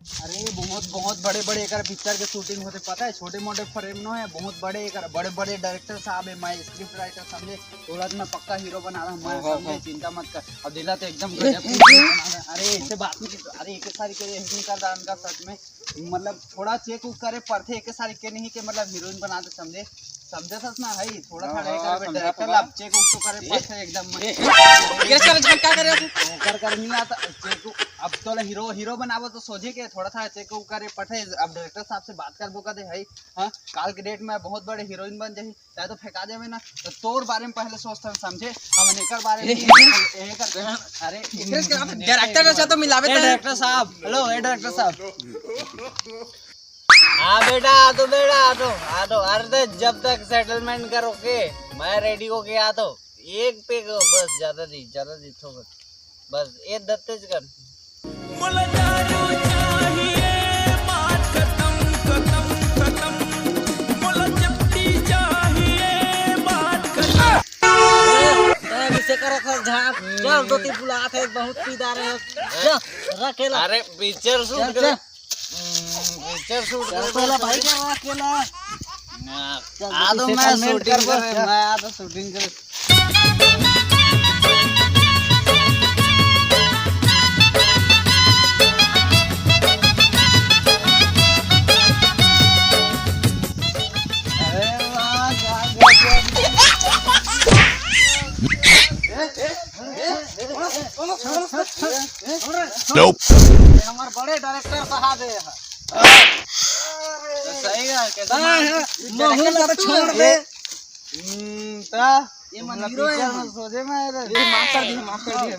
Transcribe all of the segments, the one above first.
अरे बहुत बहुत बड़े बड़े एक पिक्चर के शूटिंग होते पता है, छोटे मोटे फ्रेम नो है, बहुत बड़े एक बड़े बड़े डायरेक्टर साहब है। मैं स्क्रिप्ट राइटर समझे, थोड़ा मैं पक्का हीरो बना रहा हूँ मैं, समझे, चिंता मत कर। अब दिला तो एकदम अरे ऐसे बात नहीं, अरे एक सारी के नहीं कर रहा उनका सच में, मतलब थोड़ा चेक उक करे पड़ते एक सारी के नहीं के मतलब हीरोइन बना दे, समझे समझे सच ना है थोड़ा सा डायरेक्टर अब चेक उक तो करे पड़ते एकदम कर नहीं आता चेक। अब तो हीरो हीरो बनावो तो सोचे के थोड़ा सा चेक उक करे पड़े। अब डायरेक्टर साहब से बात कर बोका दे है, हाँ काल के डेट में बहुत बड़े हीरोइन बन जाही, चाहे तो फेंका जावे ना, तो तोर बारे में पहले सोचता समझे, हम एकर बारे में अरे डायरेक्टर से तो मिलावे डायरेक्टर साहब। हेलो ए डायरेक्टर साहब। हाँ बेटा आ दो बेटा आ दो अरे जब तक सेटलमेंट करोगे मैं रेडी हो गया तो एक पे बस ज्यादा दी थोड़ा बस एक दत्तेज कर चल दो तीन बुला थे बहुत पीदार है रखेला। अरे पिक्चर शूट कर पिक्चर शूट कर भाई क्या अकेला आ दो मैं शूटिंग कर मैं आ दो शूटिंग कर। Nope. हमारे बड़े डायरेक्टर साहब है सही है कैसा मोहन तो छोड़ दे ता ये मन हीरो है सोचे मैं माफ कर दिए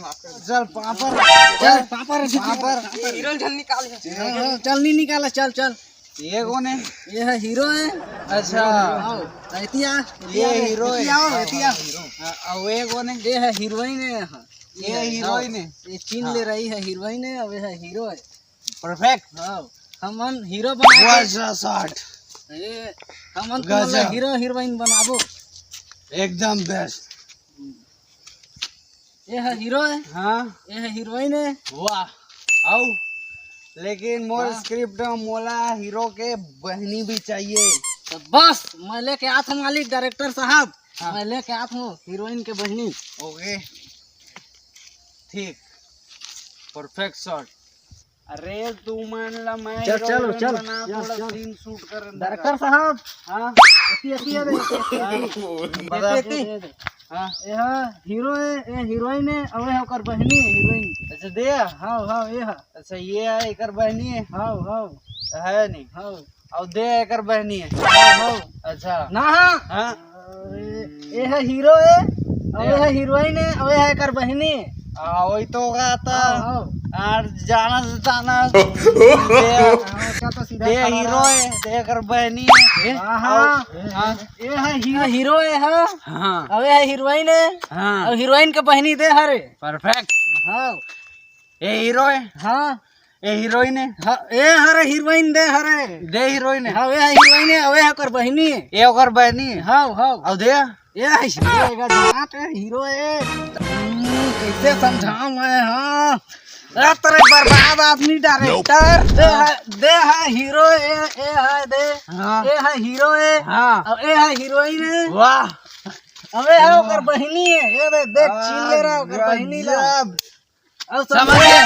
चल पापड़ हीरो जल्दी निकाल चल नहीं निकाला चल ये कौन है? ये है हीरो है। अच्छा ये हीरो है और ये कौन है? ये है हीरोइन है। ये हीरोइन है, ये चीन ले रही है हीरोइन है और ये है हीरो है। परफेक्ट। हाँ हम हीरो बना ये हम हीरो हीरोइन बनाबो एकदम बेस्ट। ये है हीरो है। हाँ ये है हीरोइन है। वाह आओ लेकिन मोर स्क्रिप्ट मोला हीरो के बहनी भी चाहिए। तो बस मैं लेके आता हूँ मालिक डायरेक्टर साहब। हाँ। मैं लेके आता हूँ हीरोइन के बहनी। ओके ठीक परफेक्ट शॉट। अरे तू मान ला मैं चल सीन शूट कर डायरेक्टर साहब। हाँ हाँ ये हीरो है ये हीरोइन है और ये ओकर बहनी है हीरोइन। अच्छा दे हाँ ये है। अच्छा ये है एकर बहनी है। हाँ है नहीं हाँ और दे एकर बहनी है। हाँ अच्छा ना हाँ ये है हीरो है और ये है हीरोइन है और ये है एकर बहनी है। वही तो होगा था और जाना दे हीरो है दे एकर बहनी है। ये है हीरो है हाँ और ये है हीरोइन है। हाँ और हीरोइन के बहनी दे हरे। परफेक्ट। हाँ ये हीरो है। हाँ ये हीरोइन है। हाँ ये हरे हीरोइन दे हरे दे हीरोइन है। हाँ ये हीरोइन है और ये ओकर बहनी है। ये ओकर बहनी है। हाँ और दे ये हीरो है। कैसे समझाऊं मैं? हाँ तेरे बर्बाद आदमी डायरेक्टर दे है हीरो ये है दे ये है हीरो है। हाँ और ये है हीरोइन है। वाह अबे है ओकर बहनी है। ये देख छीन ले रहा ओकर बहनी ला। समझ गए?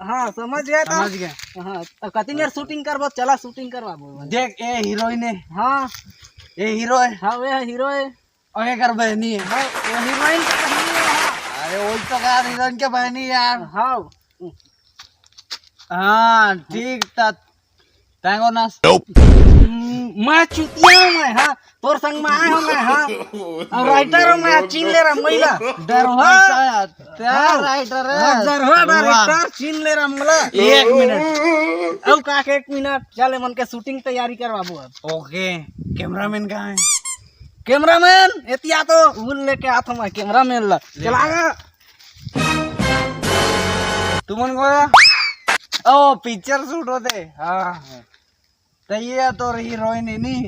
हाँ समझ गया समझ गए। हाँ अब कतिन यार शूटिंग करबो चला शूटिंग करवाबो। देख ये हीरोइन है। हाँ ये हीरो है। हाँ वे है हीरो है और ये कर बहनी है। हाँ वो हीरोइन की बहनी है। अरे वही तो कहा हीरोइन के बहनी यार। हाँ हाँ ठीक था तैंगो ना मैं चुतिया हूँ मैं। हाँ तोर संग में आया हूँ मैं। हाँ और राइटर हूँ मैं चीन ले रहा महिला डरवा राइटर डरवा डायरेक्टर चीन ले रहा मला। एक मिनट अब का एक मिनट चले मन के शूटिंग तैयारी करवाबो। अब ओके कैमरामैन कहाँ है? कैमरामैन एतिया तो भूल लेके आता मैं कैमरामैन ला चलागा तुमन को ओ पिक्चर शूट होते। हाँ तो ये तो हीरोइन ही नहीं